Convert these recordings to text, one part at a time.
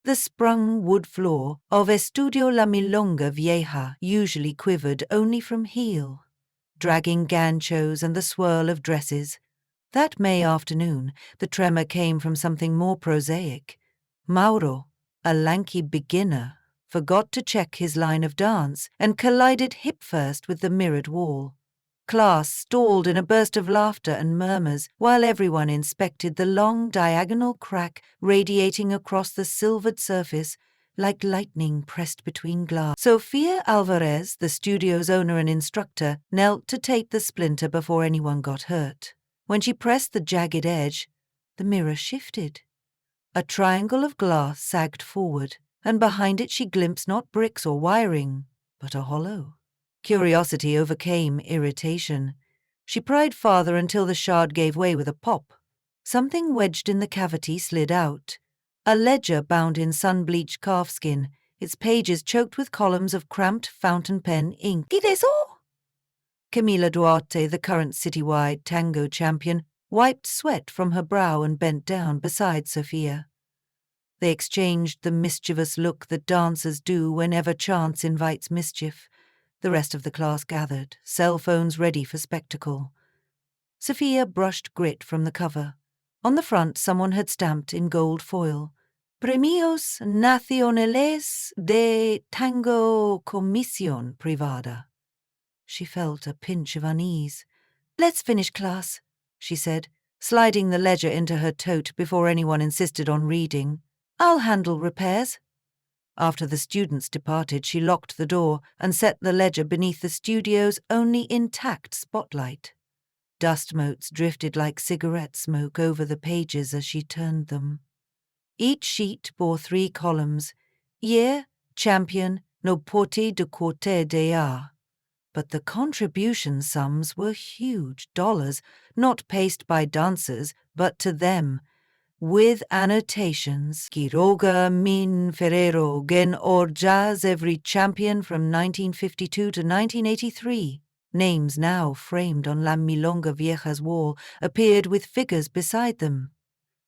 The sprung wood floor of Estudio La Milonga Vieja usually quivered only from heel, dragging ganchos and the swirl of dresses. That May afternoon, the tremor came from something more prosaic. Mauro, a lanky beginner, forgot to check his line of dance and collided hip-first with the mirrored wall. Class stalled in a burst of laughter and murmurs while everyone inspected the long diagonal crack radiating across the silvered surface like lightning pressed between glass. Sofia Alvarez, the studio's owner and instructor, knelt to tape the splinter before anyone got hurt. When she pressed the jagged edge, the mirror shifted. A triangle of glass sagged forward, and behind it she glimpsed not bricks or wiring, but a hollow. Curiosity overcame irritation. She pried farther until the shard gave way with a pop. Something wedged in the cavity slid out. A ledger bound in sun-bleached calfskin, its pages choked with columns of cramped fountain pen ink. ¿Qué es eso? Camila Duarte, the current citywide tango champion, wiped sweat from her brow and bent down beside Sofia. They exchanged the mischievous look that dancers do whenever chance invites mischief. The rest of the class gathered, cell phones ready for spectacle. Sofia brushed grit from the cover. On the front, someone had stamped in gold foil, Premios Nacionales de Tango Comisión Privada. She felt a pinch of unease. "Let's finish class," she said, sliding the ledger into her tote before anyone insisted on reading. "I'll handle repairs." After the students departed, she locked the door and set the ledger beneath the studio's only intact spotlight. Dust motes drifted like cigarette smoke over the pages as she turned them. Each sheet bore 3 columns: year, champion, no porte de corte de a. But the contribution sums were huge dollars, not paced by dancers, but to them, with annotations. Quiroga, Min, Ferrero, Gen or Jazz, every champion from 1952 to 1983. Names now framed on La Milonga Vieja's wall appeared with figures beside them.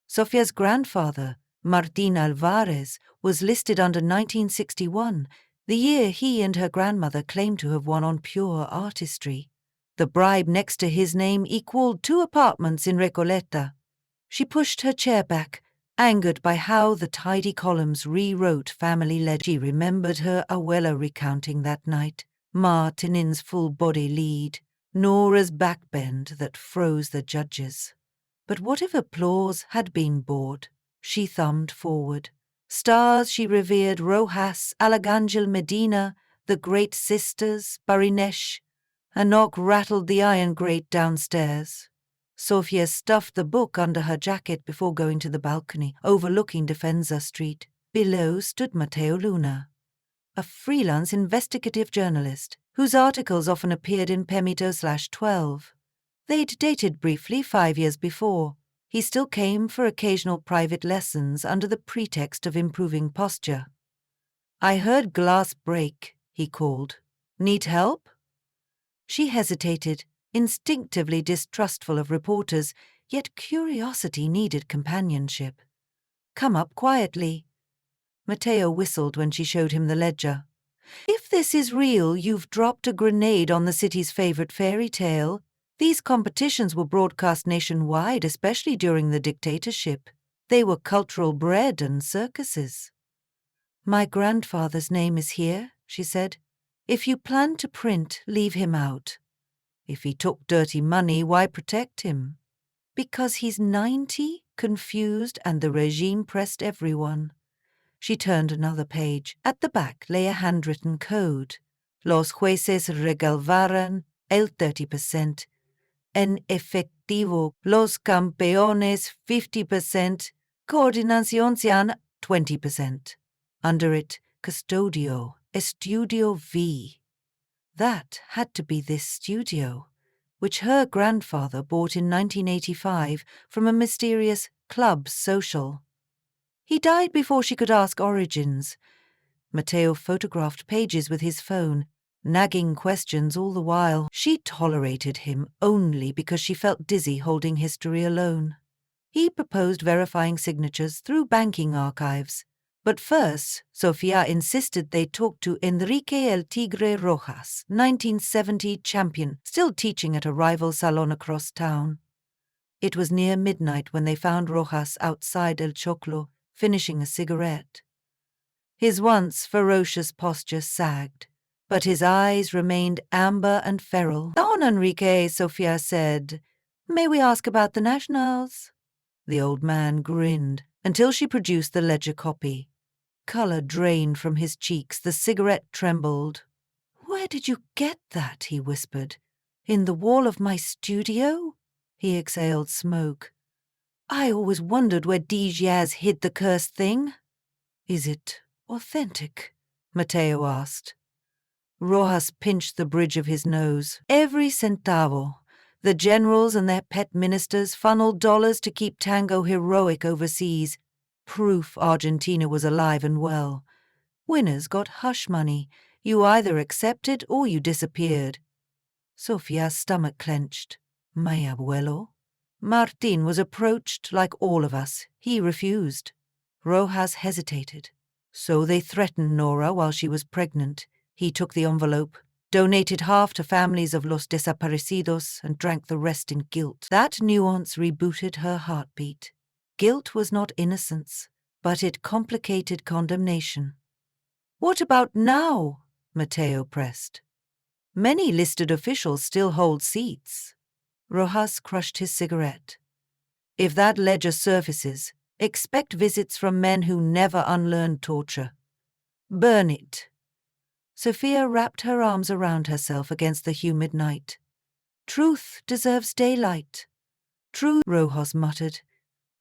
Sofia's grandfather, Martín Alvarez, was listed under 1961, the year he and her grandmother claimed to have won on pure artistry. The bribe next to his name equaled 2 apartments in Recoleta. She pushed her chair back, angered by how the tidy columns rewrote family legends. She remembered her abuela recounting that night, Ma Tinin's full-body lead, Nora's backbend that froze the judges. But what if applause had been bought? She thumbed forward. Stars she revered: Rojas, Alagangel Medina, the Great Sisters, Barinesh. A knock rattled the iron grate downstairs. Sofia stuffed the book under her jacket before going to the balcony overlooking Defensa Street. Below stood Mateo Luna, a freelance investigative journalist whose articles often appeared in Pemito/12. They'd dated briefly 5 years before. He still came for occasional private lessons under the pretext of improving posture. "I heard glass break," he called. "Need help?" She hesitated, instinctively distrustful of reporters, yet curiosity needed companionship. "Come up quietly." Mateo whistled when she showed him the ledger. "If this is real, you've dropped a grenade on the city's favorite fairy tale. These competitions were broadcast nationwide, especially during the dictatorship. They were cultural bread and circuses." "My grandfather's name is here," she said. "If you plan to print, leave him out. If he took dirty money, why protect him?" "Because he's 90, confused, and the regime pressed everyone." She turned another page. At the back lay a handwritten code. "Los jueces regalvaran el 30%. En efectivo, los campeones 50%. Coordinación 20%. Under it, Custodio, Estudio V. That had to be this studio, which her grandfather bought in 1985 from a mysterious club social. He died before she could ask origins. Mateo photographed pages with his phone, nagging questions all the while. She tolerated him only because she felt dizzy holding history alone. He proposed verifying signatures through banking archives. But first, Sofia insisted they talk to Enrique El Tigre Rojas, 1970 champion, still teaching at a rival salon across town. It was near midnight when they found Rojas outside El Choclo, finishing a cigarette. His once ferocious posture sagged, but his eyes remained amber and feral. "Don Enrique," Sofia said, "may we ask about the nationals?" The old man grinned until she produced the ledger copy. Color drained from his cheeks, the cigarette trembled. "Where did you get that?" he whispered. "In the wall of my studio?" He exhaled smoke. "I always wondered where Diaz hid the cursed thing." "Is it authentic?" Mateo asked. Rojas pinched the bridge of his nose. "Every centavo. The generals and their pet ministers funneled dollars to keep Tango heroic overseas. Proof Argentina was alive and well. Winners got hush money. You either accepted or you disappeared." Sofia's stomach clenched. "My abuelo?" Martin was approached like all of us. He refused. Rojas hesitated. "So they threatened Nora while she was pregnant. He took the envelope, donated half to families of los desaparecidos, and drank the rest in guilt." That nuance rebooted her heartbeat. Guilt was not innocence, but it complicated condemnation. "What about now?" Mateo pressed. "Many listed officials still hold seats." Rojas crushed his cigarette. "If that ledger surfaces, expect visits from men who never unlearned torture. Burn it." Sofia wrapped her arms around herself against the humid night. "Truth deserves daylight." "Truth," Rojas muttered,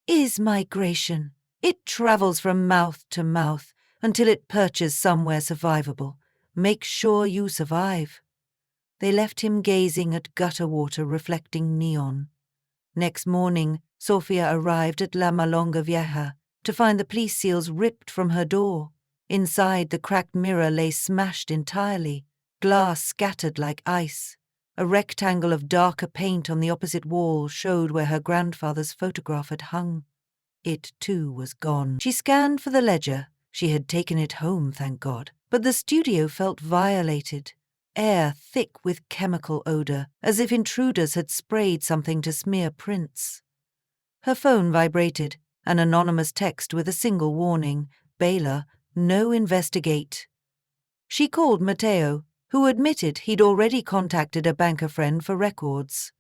"is migration. It travels from mouth to mouth until it perches somewhere survivable. Make sure you survive." They left him gazing at gutter water reflecting neon. Next morning, Sofia arrived at La Malonga Vieja to find the police seals ripped from her door. Inside, the cracked mirror lay smashed entirely, glass scattered like ice. A rectangle of darker paint on the opposite wall showed where her grandfather's photograph had hung. It, too, was gone. She scanned for the ledger. She had taken it home, thank God. But the studio felt violated. Air thick with chemical odor, as if intruders had sprayed something to smear prints. Her phone vibrated, an anonymous text with a single warning, "Baylor, no investigate." She called Mateo, who admitted he'd already contacted a banker friend for records.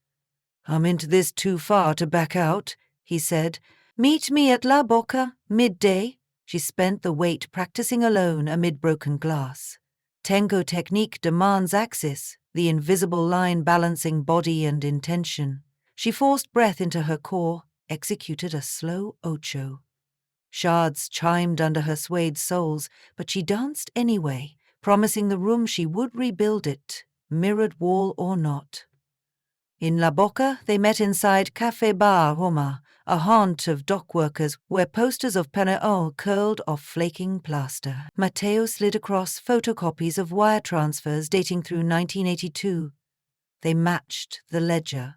"I'm into this too far to back out," he said. "Meet me at La Boca, midday." She spent the wait practicing alone amid broken glass. Tango technique demands axis, the invisible line balancing body and intention. She forced breath into her core, executed a slow ocho. Shards chimed under her swayed soles, but she danced anyway, promising the room she would rebuild it, mirrored wall or not. In La Boca, they met inside Café Bar Roma, a haunt of dock workers where posters of Peneol curled off flaking plaster. Mateo slid across photocopies of wire transfers dating through 1982. They matched the ledger.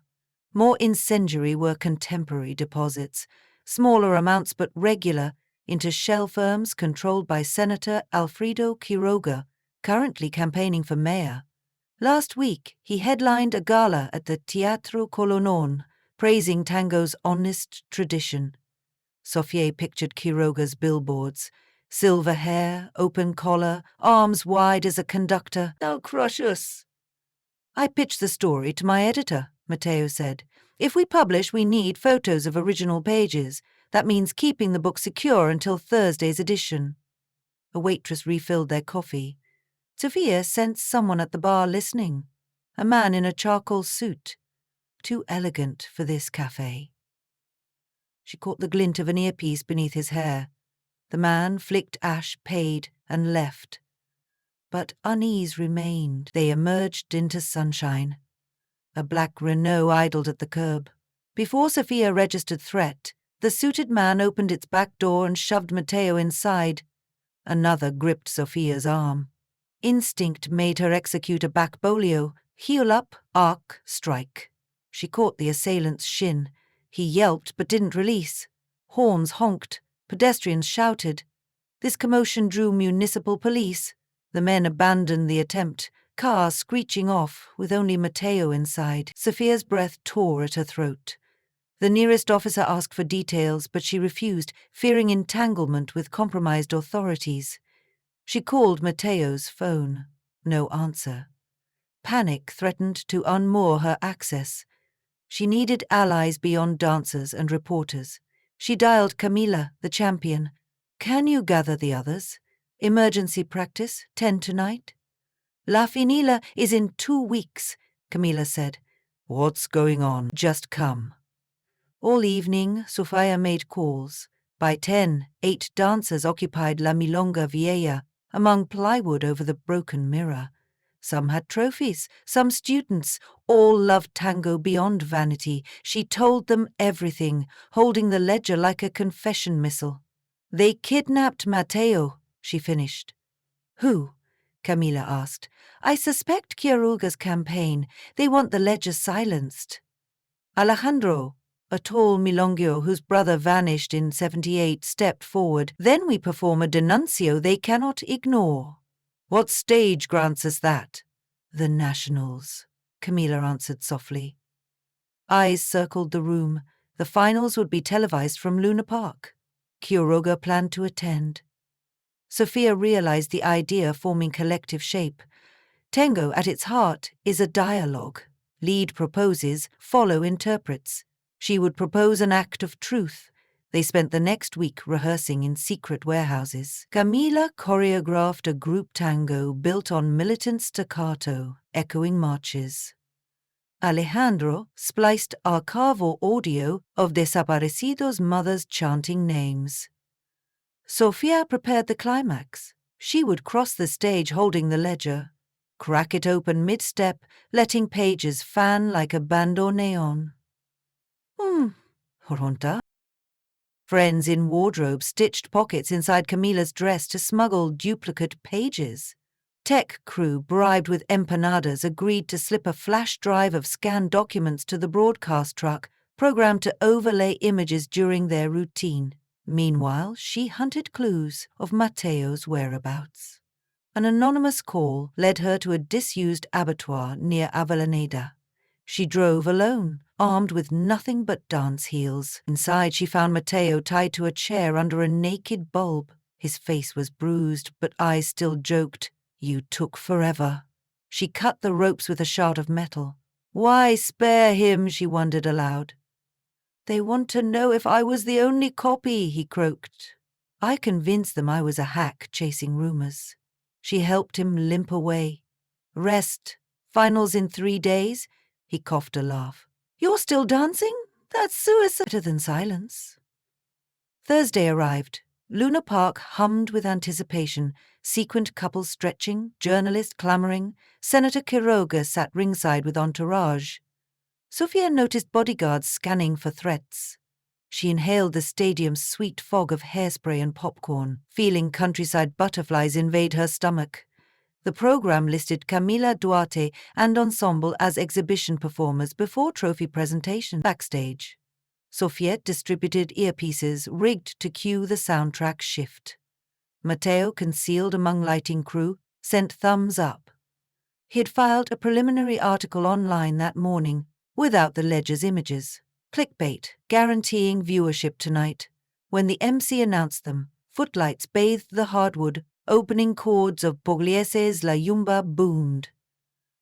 More incendiary were contemporary deposits, smaller amounts but regular, into shell firms controlled by Senator Alfredo Quiroga, currently campaigning for mayor. Last week, he headlined a gala at the Teatro Colonon, praising tango's honest tradition. Sofia pictured Quiroga's billboards. Silver hair, open collar, arms wide as a conductor. "They'll crush us." "I pitched the story to my editor," Mateo said. "If we publish, we need photos of original pages. That means keeping the book secure until Thursday's edition." A waitress refilled their coffee. Sofia sensed someone at the bar listening, a man in a charcoal suit, too elegant for this cafe. She caught the glint of an earpiece beneath his hair. The man flicked ash, paid, and left. But unease remained. They emerged into sunshine. A black Renault idled at the curb. Before Sofia registered threat, the suited man opened its back door and shoved Mateo inside. Another gripped Sofia's arm. Instinct made her execute a back bolio, heel up, arc, strike. She caught the assailant's shin. He yelped but didn't release. Horns honked. Pedestrians shouted. This commotion drew municipal police. The men abandoned the attempt, car screeching off with only Matteo inside. Sophia's breath tore at her throat. The nearest officer asked for details, but she refused, fearing entanglement with compromised authorities. She called Matteo's phone. No answer. Panic threatened to unmoor her access. She needed allies beyond dancers and reporters. She dialed Camila, the champion. "Can you gather the others? Emergency practice, 10 tonight?" "La Finila is in 2 weeks," Camila said. "What's going on? Just come." All evening, Sophia made calls. By 10, 8 dancers occupied La Milonga Vieja, among plywood over the broken mirror. Some had trophies, some students. All loved tango beyond vanity. She told them everything, holding the ledger like a confession missile. "They kidnapped Matteo," she finished. "Who?" Camila asked. "I suspect Quiroga's campaign. They want the ledger silenced." "Alejandro," a tall milonguero whose brother vanished in 78, stepped forward. "Then we perform a denuncio they cannot ignore." "What stage grants us that?" "The Nationals," Camila answered softly. Eyes circled the room. The finals would be televised from Luna Park. Quiroga planned to attend. Sophia realized the idea forming collective shape. Tango, at its heart, is a dialogue. Lead proposes, follow interprets. She would propose an act of truth. They spent the next week rehearsing in secret warehouses. Camila choreographed a group tango built on militant staccato, echoing marches. Alejandro spliced archival audio of desaparecidos' mothers chanting names. Sofia prepared the climax. She would cross the stage holding the ledger, crack it open mid-step, letting pages fan like a bandoneon. Ronta. Friends in wardrobe stitched pockets inside Camila's dress to smuggle duplicate pages. Tech crew bribed with empanadas agreed to slip a flash drive of scanned documents to the broadcast truck, programmed to overlay images during their routine. Meanwhile, she hunted clues of Matteo's whereabouts. An anonymous call led her to a disused abattoir near Avellaneda. She drove alone, armed with nothing but dance heels. Inside, she found Matteo tied to a chair under a naked bulb. His face was bruised, but eyes still joked. "You took forever." She cut the ropes with a shard of metal. "Why spare him?" she wondered aloud. "They want to know if I was the only copy," he croaked. "I convinced them I was a hack chasing rumors." She helped him limp away. "Rest. Finals in 3 days?" He coughed a laugh. "You're still dancing? That's suicide." Better than silence. Thursday arrived. Luna Park hummed with anticipation, sequined couples stretching, journalists clamoring. Senator Quiroga sat ringside with entourage. Sophia noticed bodyguards scanning for threats. She inhaled the stadium's sweet fog of hairspray and popcorn, feeling countryside butterflies invade her stomach. The program listed Camila Duarte and ensemble as exhibition performers before trophy presentation. Backstage, Sofiette distributed earpieces rigged to cue the soundtrack shift. Matteo, concealed among lighting crew, sent thumbs up. He had filed a preliminary article online that morning, without the ledger's images. Clickbait, guaranteeing viewership tonight. When the MC announced them, footlights bathed the hardwood, opening chords of Pugliese's La Yumba boomed.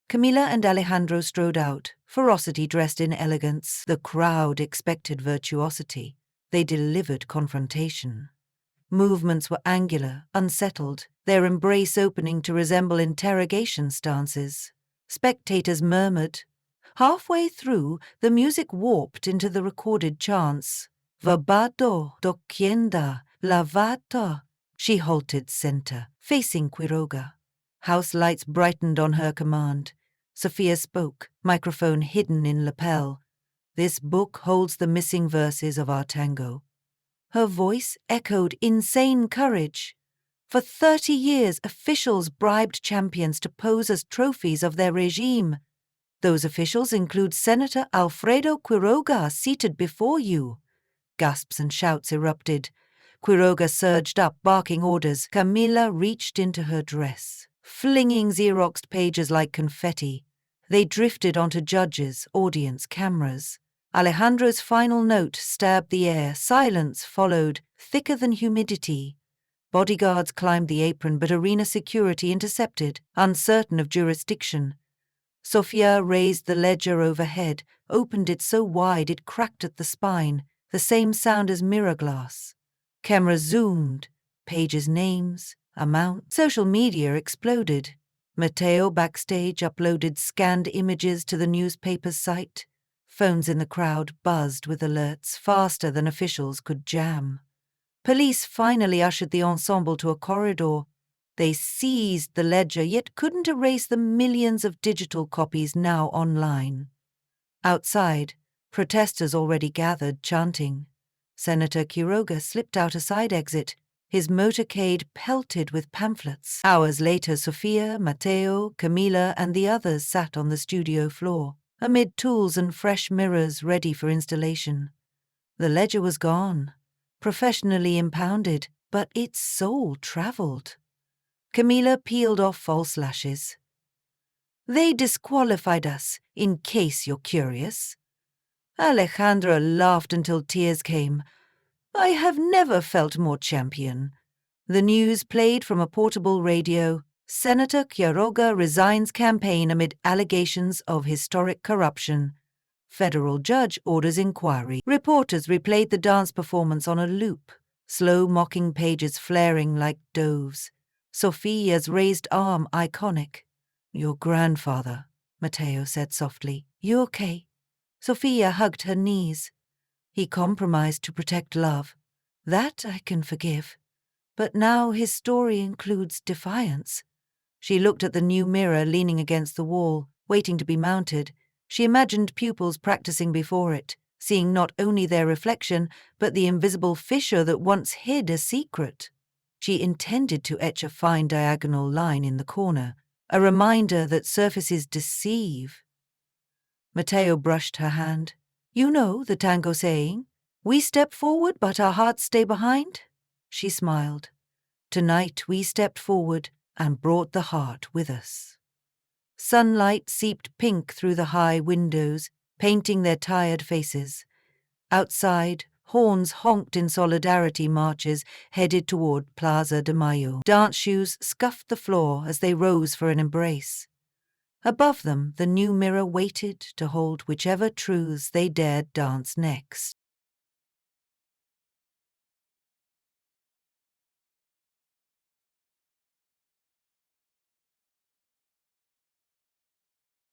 Camila and Alejandro strode out, ferocity dressed in elegance. The crowd expected virtuosity. They delivered confrontation. Movements were angular, unsettled, their embrace opening to resemble interrogation stances. Spectators murmured. Halfway through, the music warped into the recorded chants. Verbado, doquienda, lavata. She halted center, facing Quiroga. House lights brightened on her command. Sophia spoke, microphone hidden in lapel. "This book holds the missing verses of our tango." Her voice echoed insane courage. For 30 years, officials bribed champions to pose as trophies of their regime. Those officials include Senator Alfredo Quiroga, seated before you. Gasps and shouts erupted. Quiroga surged up, barking orders. Camila reached into her dress, flinging Xeroxed pages like confetti. They drifted onto judges, audience, cameras. Alejandro's final note stabbed the air. Silence followed, thicker than humidity. Bodyguards climbed the apron, but arena security intercepted, uncertain of jurisdiction. Sofia raised the ledger overhead, opened it so wide it cracked at the spine, the same sound as mirror glass. Camera zoomed, pages, names, amount. Social media exploded. Mateo backstage uploaded scanned images to the newspaper's site. Phones in the crowd buzzed with alerts faster than officials could jam. Police finally ushered the ensemble to a corridor. They seized the ledger, yet couldn't erase the millions of digital copies now online. Outside, protesters already gathered, chanting. Senator Quiroga slipped out a side exit, his motorcade pelted with pamphlets. Hours later, Sofia, Mateo, Camila, and the others sat on the studio floor, amid tools and fresh mirrors ready for installation. The ledger was gone, professionally impounded, but its soul traveled. Camila peeled off false lashes. They disqualified us, in case you're curious. Alejandra laughed until tears came. I have never felt more champion. The news played from a portable radio. Senator Quiroga resigns campaign amid allegations of historic corruption. Federal judge orders inquiry. Reporters replayed the dance performance on a loop, slow mocking pages flaring like doves. Sofia's raised arm iconic. Your grandfather, Mateo said softly. You okay? Sofia hugged her knees. He compromised to protect love. That I can forgive. But now his story includes defiance. She looked at the new mirror leaning against the wall, waiting to be mounted. She imagined pupils practicing before it, seeing not only their reflection, but the invisible fissure that once hid a secret. She intended to etch a fine diagonal line in the corner, a reminder that surfaces deceive. Mateo brushed her hand. You know the tango saying, we step forward but our hearts stay behind? She smiled. Tonight we stepped forward and brought the heart with us. Sunlight seeped pink through the high windows, painting their tired faces. Outside, horns honked in solidarity marches headed toward Plaza de Mayo. Dance shoes scuffed the floor as they rose for an embrace. Above them, the new mirror waited to hold whichever truths they dared dance next.